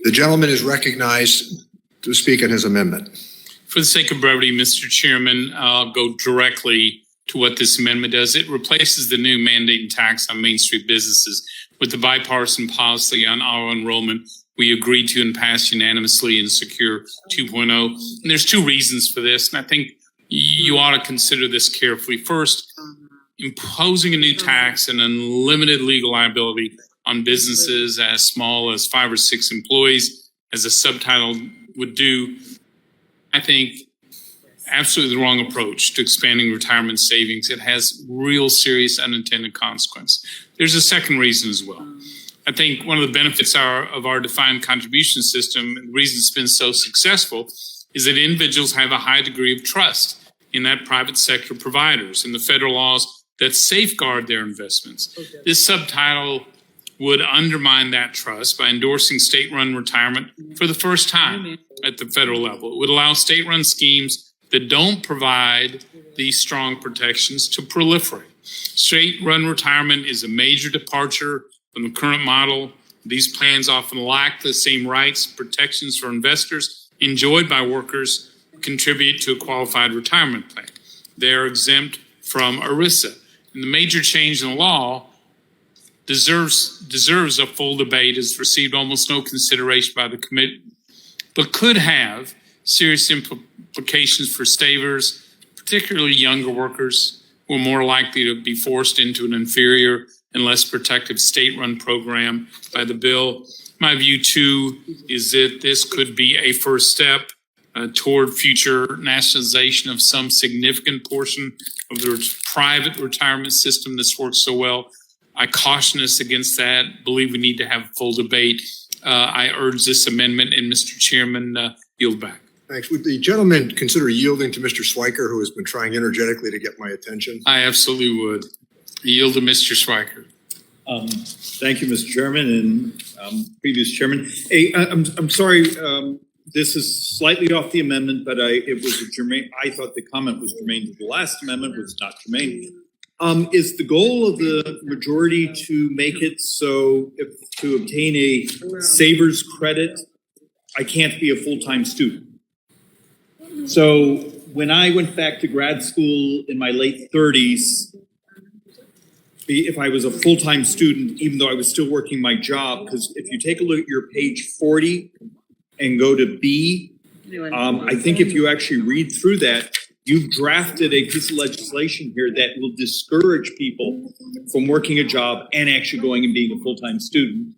The gentleman is recognized to speak on his amendment. For the sake of brevity, Mr. Chairman, I'll go directly to what this amendment does. It replaces the new mandate and tax on Main Street businesses with the bipartisan policy on auto enrollment we agreed to and passed unanimously in Secure 2.0. And there's two reasons for this, and I think you ought to consider this carefully. First, imposing a new tax and unlimited legal liability on businesses as small as 5 or 6 employees, as the subtitle would do, I think absolutely the wrong approach to expanding retirement savings. It has real serious unintended consequence. There's a second reason as well. I think one of the benefits of our defined contribution system, and the reason it's been so successful, is that individuals have a high degree of trust in that private sector providers and the federal laws that safeguard their investments. This subtitle would undermine that trust by endorsing state-run retirement for the first time at the federal level. It would allow state-run schemes that don't provide these strong protections to proliferate. State-run retirement is a major departure from the current model. These plans often lack the same rights, protections for investors enjoyed by workers who contribute to a qualified retirement plan. They are exempt from ERISA. And the major change in the law deserves a full debate, has received almost no consideration by the committee, but could have serious implications for savers, particularly younger workers who are more likely to be forced into an inferior and less protective state-run program by the bill. My view, too, is that this could be a first step toward future nationalization of some significant portion of the private retirement system that's worked so well. I caution us against that, believe we need to have a full debate. I urge this amendment, and Mr. Chairman, yield back. Thanks. Would the gentleman consider yielding to Mr. Schweiker, who has been trying energetically to get my attention? I absolutely would. I yield to Mr. Schweiker. Thank you, Mr. Chairman and previous chairman. Hey, I'm sorry. This is slightly off the amendment, but it was a germane. I thought the comment was germane to the last amendment, was not germane. Is the goal of the majority to make it so to obtain a saver's credit, I can't be a full-time student? So when I went back to grad school in my late 30s, if I was a full-time student, even though I was still working my job, because if you take a look at your page 40 and go to B, I think if you actually read through that, you've drafted a piece of legislation here that will discourage people from working a job and actually going and being a full-time student.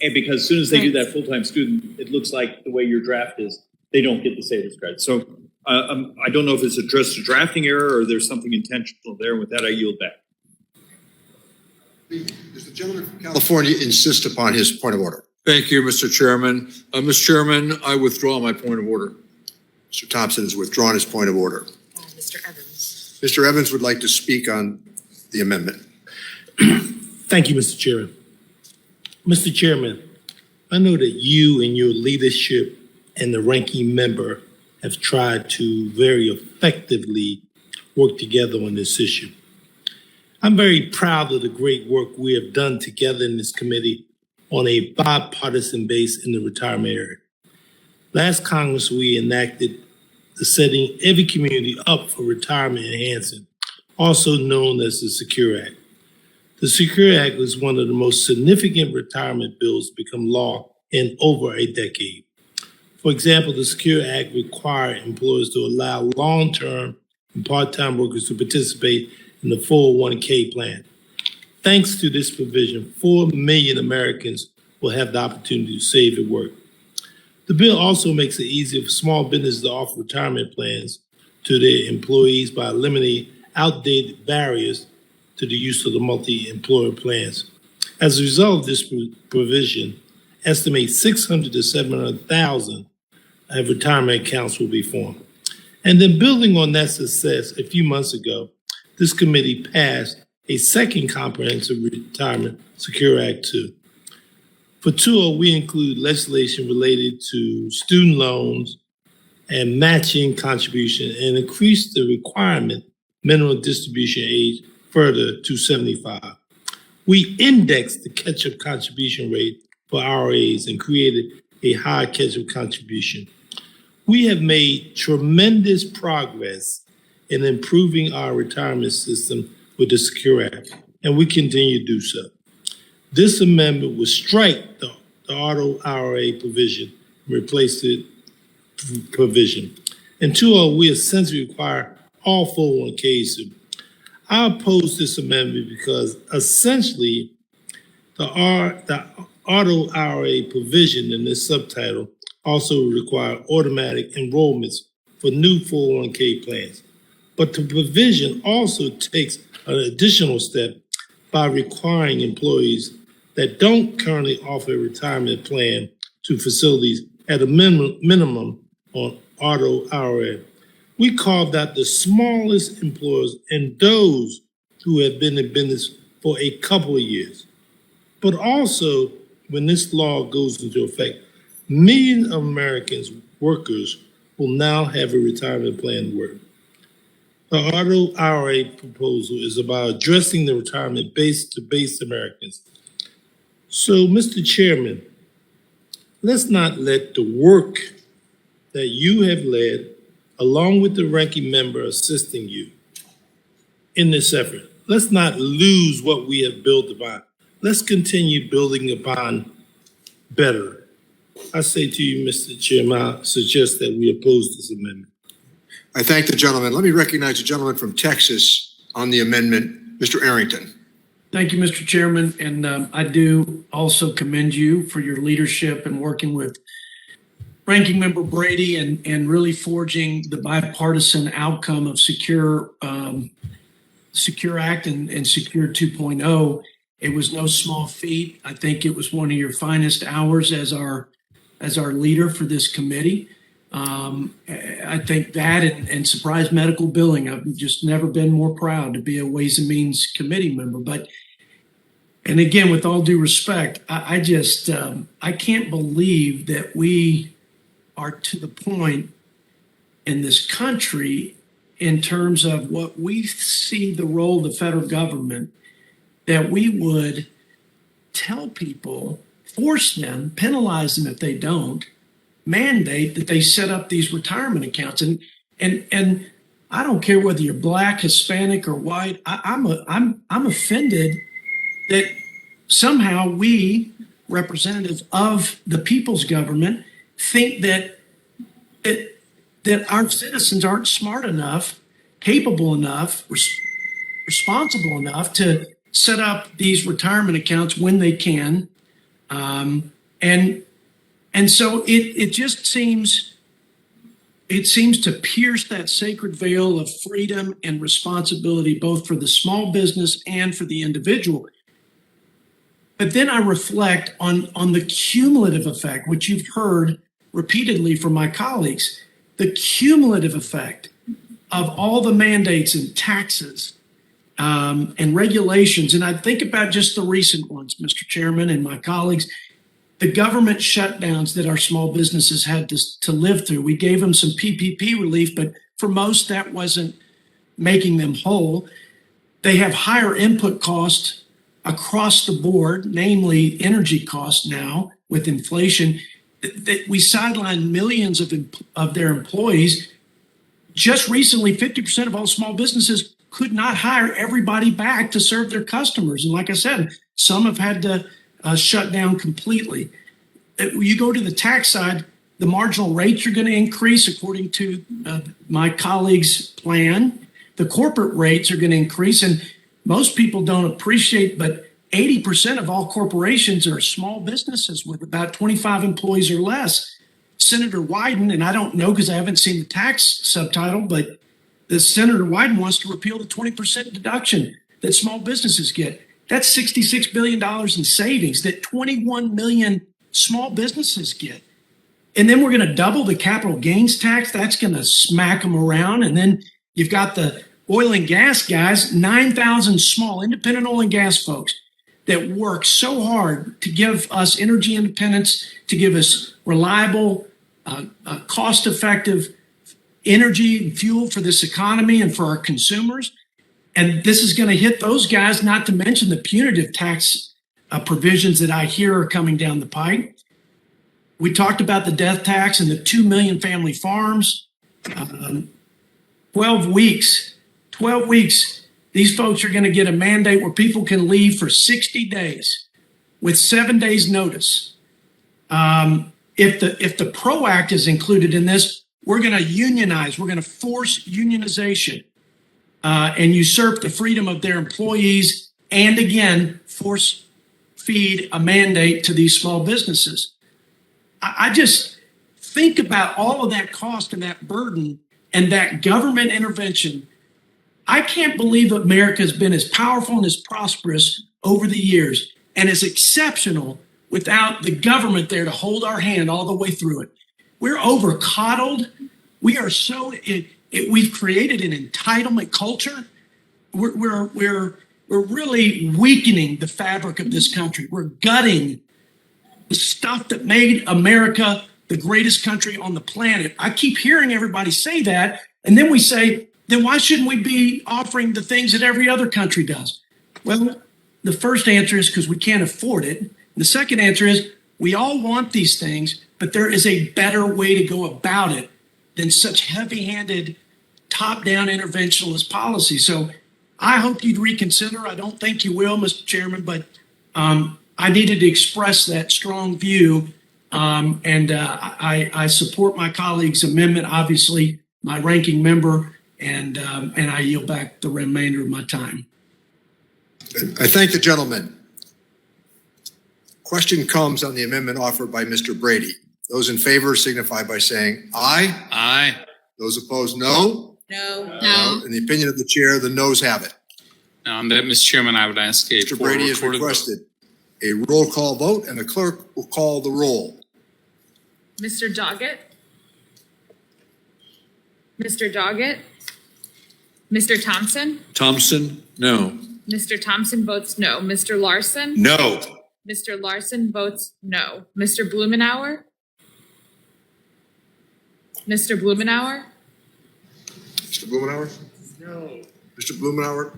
And because as soon as they do that full-time student, it looks like the way your draft is, they don't get the saver's credit. So I don't know if it's just a drafting error or there's something intentional there. With that, I yield back. Does the gentleman from California insist upon his point of order? Thank you, Mr. Chairman. Mr. Chairman, I withdraw my point of order. Mr. Thompson has withdrawn his point of order. Mr. Evans. Mr. Evans would like to speak on the amendment. Thank you, Mr. Chairman. Mr. Chairman, I know that you and your leadership and the ranking member have tried to very effectively work together on this issue. I'm very proud of the great work we have done together in this committee on a bipartisan base in the retirement area. Last Congress, we enacted the setting every community up for retirement enhancement, also known as the Secure Act. The Secure Act was one of the most significant retirement bills to become law in over a decade. For example, the Secure Act required employers to allow long-term and part-time workers to participate in the 401k plan. Thanks to this provision, 4 million Americans will have the opportunity to save at work. The bill also makes it easier for small businesses to offer retirement plans to their employees by eliminating outdated barriers to the use of the multi-employer plans. As a result of this provision, estimate 600 to 700,000 retirement accounts will be formed. And then building on that success, a few months ago, this committee passed a second comprehensive retirement Secure Act 2. For TUO, we include legislation related to student loans and matching contribution and increase the requirement minimum distribution age further to 75. We indexed the catch-up contribution rate for RAs and created a high catch-up contribution. We have made tremendous progress in improving our retirement system with the Secure Act, and we continue to do so. This amendment would strike the auto IRA provision and replace it provision. And two, we essentially require all 401ks to. I oppose this amendment because essentially the auto IRA provision in this subtitle also require automatic enrollments for new 401k plans. But the provision also takes an additional step by requiring employees that don't currently offer a retirement plan to facilities at a minimum on auto IRA. We carved out the smallest employers and those who have been in business for a couple of years. But also, when this law goes into effect, millions of Americans, workers, will now have a retirement plan to work. The auto IRA proposal is about addressing the retirement base to base Americans. So, Mr. Chairman, let's not let the work that you have led, along with the ranking member assisting you in this effort, let's not lose what we have built upon. Let's continue building upon better. I say to you, Mr. Chairman, I suggest that we oppose this amendment. I thank the gentleman. Let me recognize the gentleman from Texas on the amendment, Mr. Arrington. Thank you, Mr. Chairman. And I do also commend you for your leadership and working with Ranking Member Brady and really forging the bipartisan outcome of Secure Act and Secure 2.0. It was no small feat. I think it was one of your finest hours as our leader for this committee. I think that and surprise medical billing. I've just never been more proud to be a Ways and Means Committee member. And again, with all due respect, I can't believe that we are to the point in this country in terms of what we see the role of the federal government, that we would tell people, force them, penalize them if they don't, mandate that they set up these retirement accounts. And I don't care whether you're black, Hispanic, or white. I'm offended that somehow we, representatives of the people's government, think that our citizens aren't smart enough, capable enough, responsible enough to set up these retirement accounts when they can. And so it just seems to pierce that sacred veil of freedom and responsibility, both for the small business and for the individual. But then I reflect on the cumulative effect, which you've heard repeatedly from my colleagues, the cumulative effect of all the mandates and taxes and regulations. And I think about just the recent ones, Mr. Chairman and my colleagues, the government shutdowns that our small businesses had to live through. We gave them some PPP relief, but for most, that wasn't making them whole. They have higher input costs across the board, namely energy costs now with inflation. We sidelined millions of their employees. Just recently, 50% of all small businesses could not hire everybody back to serve their customers. And like I said, some have had to shut down completely. You go to the tax side, the marginal rates are going to increase according to my colleague's plan. The corporate rates are going to increase, and most people don't appreciate, but 80% of all corporations are small businesses with about 25 employees or less. Senator Wyden, and I don't know because I haven't seen the tax subtitle, but the Senator Wyden wants to repeal the 20% deduction that small businesses get. That's $66 billion in savings that 21 million small businesses get. And then we're going to double the capital gains tax. That's going to smack them around. And then you've got the oil and gas guys, 9,000 small independent oil and gas folks that work so hard to give us energy independence, to give us reliable, cost-effective energy and fuel for this economy and for our consumers. And this is going to hit those guys, not to mention the punitive tax provisions that I hear are coming down the pike. We talked about the death tax and the 2 million family farms. 12 weeks. These folks are going to get a mandate where people can leave for 60 days with 7 days notice. If the PRO Act is included in this, we're going to unionize. We're going to force unionization and usurp the freedom of their employees and, again, force feed a mandate to these small businesses. I just think about all of that cost and that burden and that government intervention. I can't believe America has been as powerful and as prosperous over the years and as exceptional without the government there to hold our hand all the way through it. We're over coddled. We are we've created an entitlement culture. We're really weakening the fabric of this country. We're gutting the stuff that made America the greatest country on the planet. I keep hearing everybody say that, and then we say, then why shouldn't we be offering the things that every other country does? Well, the first answer is because we can't afford it. The second answer is we all want these things, but there is a better way to go about it than such heavy-handed, top-down interventionist policy. So I hope you'd reconsider. I don't think you will, Mr. Chairman, but I needed to express that strong view. I support my colleague's amendment, obviously, my ranking member, and I yield back the remainder of my time. I thank the gentleman. Question comes on the amendment offered by Mr. Brady. Those in favor signify by saying aye. Aye. Those opposed, no. No. In the opinion of the chair, the noes have it. Now, on that, Mr. Chairman, I would ask a Mr. Brady has recorded vote. requested a roll call vote, and the clerk will call the roll. Mr. Doggett? Mr. Doggett? Mr. Thompson? Thompson, no. Mr. Thompson votes no. Mr. Larson? No. Mr. Larson votes no. Mr. Blumenauer? Mr. Blumenauer? Mr. Blumenauer? No. Mr. Blumenauer?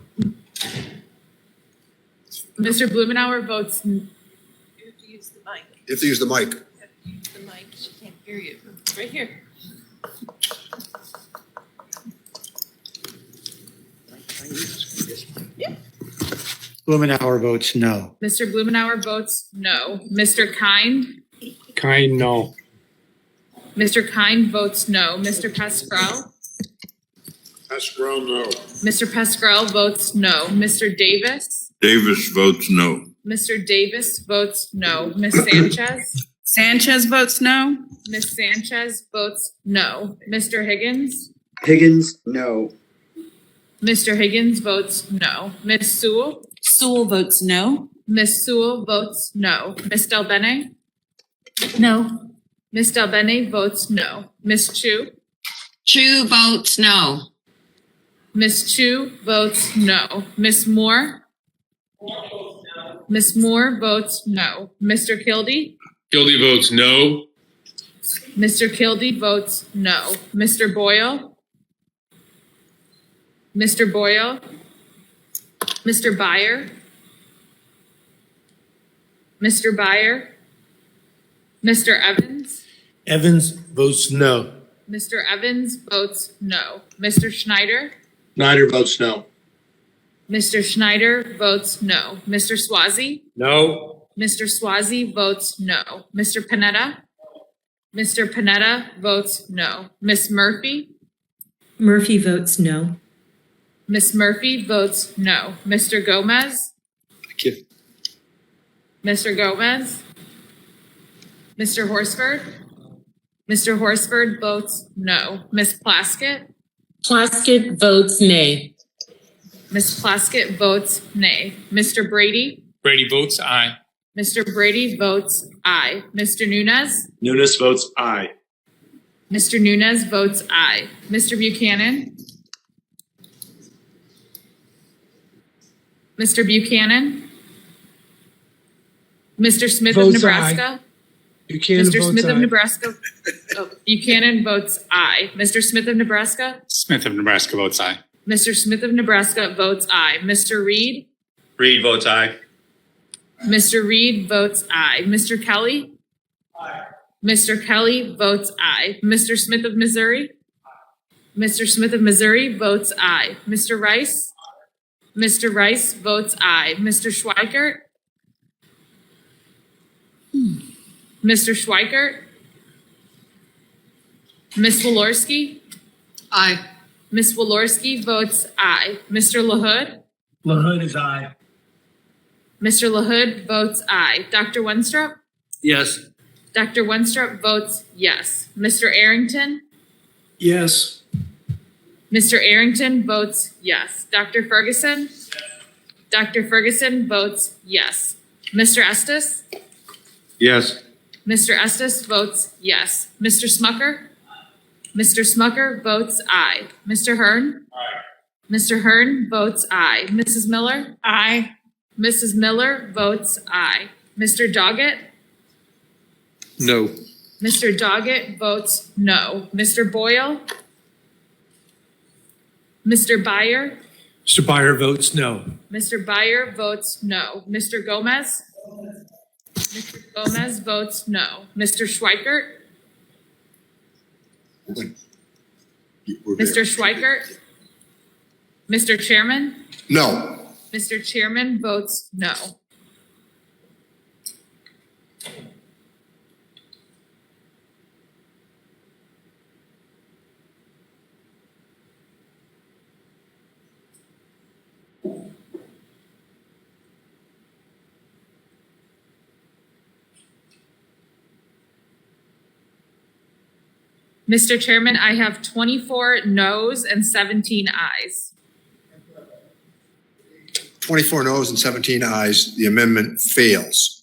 Mr. Blumenauer votes You have to use the mic. You have to use the mic. The mic, she can't hear you. It's right here. Blumenauer votes no. Mr. Blumenauer votes no. Mr. Kind? Kind, no. Mr. Kind votes no. Mr. Pascrell? Pascal, no. Mr. Pascrell votes no. Mr. Davis? Davis votes no. Mr. Davis votes no. Ms. Sanchez? Sanchez votes no. Ms. Sanchez votes no. Mr. Higgins? Higgins, no. Mr. Higgins votes no. Ms. Sewell? Sewell votes no. Ms. Sewell votes no. Ms. Delbene? No. Ms. Delbene votes no. Ms. Chu? Chu votes no. Ms. Chu votes no. Ms. Moore? Ms. Moore votes no. Mr. Kildee? Kildee votes no. Mr. Kildee votes no. Mr. Boyle? Mr. Boyle? Mr. Byer? Mr. Byer? Mr. Evans? Evans votes no. Mr. Evans votes no. Mr. Schneider? Snyder votes no. Mr. Schneider votes no. Mr. Swazi? No. Mr. Swazi votes no. Mr. Panetta? Mr. Panetta votes no. Ms. Murphy? Murphy votes no. Ms. Murphy votes no. Mr. Gomez? Thank you. Mr. Gomez? Mr. Horsford? Mr. Horsford votes no. Ms. Plaskett? Plaskett votes nay. Ms. Plaskett votes nay. Mr. Brady? Brady votes aye. Mr. Brady votes aye. Mr. Nunez? Nunes votes aye. Mr. Nunez votes aye. Mr. Buchanan? Mr. Buchanan? Mr. Smith of Votes Nebraska? Buchanan Mr. votes Smith of aye. Nebraska? Oh, Buchanan votes aye. Mr. Smith of Nebraska? Smith of Nebraska votes aye. Mr. Smith of Nebraska votes aye. Mr. Reed? Reed votes aye. Mr. Reed votes aye. Mr. Kelly? Mr. Kelly votes aye. Mr. Smith of Missouri? Mr. Smith of Missouri votes aye. Mr. Rice? Mr. Rice votes aye. Mr. Schweikert? Mr. Schweikert? Ms. Walorski? Aye. Ms. Walorski votes aye. Mr. LaHood? LaHood is aye. Mr. LaHood votes aye. Dr. Wenstrup? Yes. Dr. Wenstrup votes yes. Mr. Arrington? Yes. Mr. Arrington votes yes. Dr. Ferguson? Dr. Ferguson votes yes. Mr. Estes? Yes. Mr. Estes votes yes. Mr. Smucker? Mr. Smucker votes aye. Mr. Hearn? Aye. Mr. Hearn votes aye. Mrs. Miller? Aye. Mrs. Miller votes aye. Mr. Doggett? No. Mr. Doggett votes no. Mr. Boyle? Mr. Byer? Mr. Byer votes no. Mr. Byer votes no. Mr. Gomez? Mr. Gomez votes no. Mr. Schweikert? We're there. Mr. Schweikert? Mr. Chairman? No. Mr. Chairman votes no. Mr. Chairman, I have 24 noes and 17 ayes. 24 noes and 17 ayes. The amendment fails.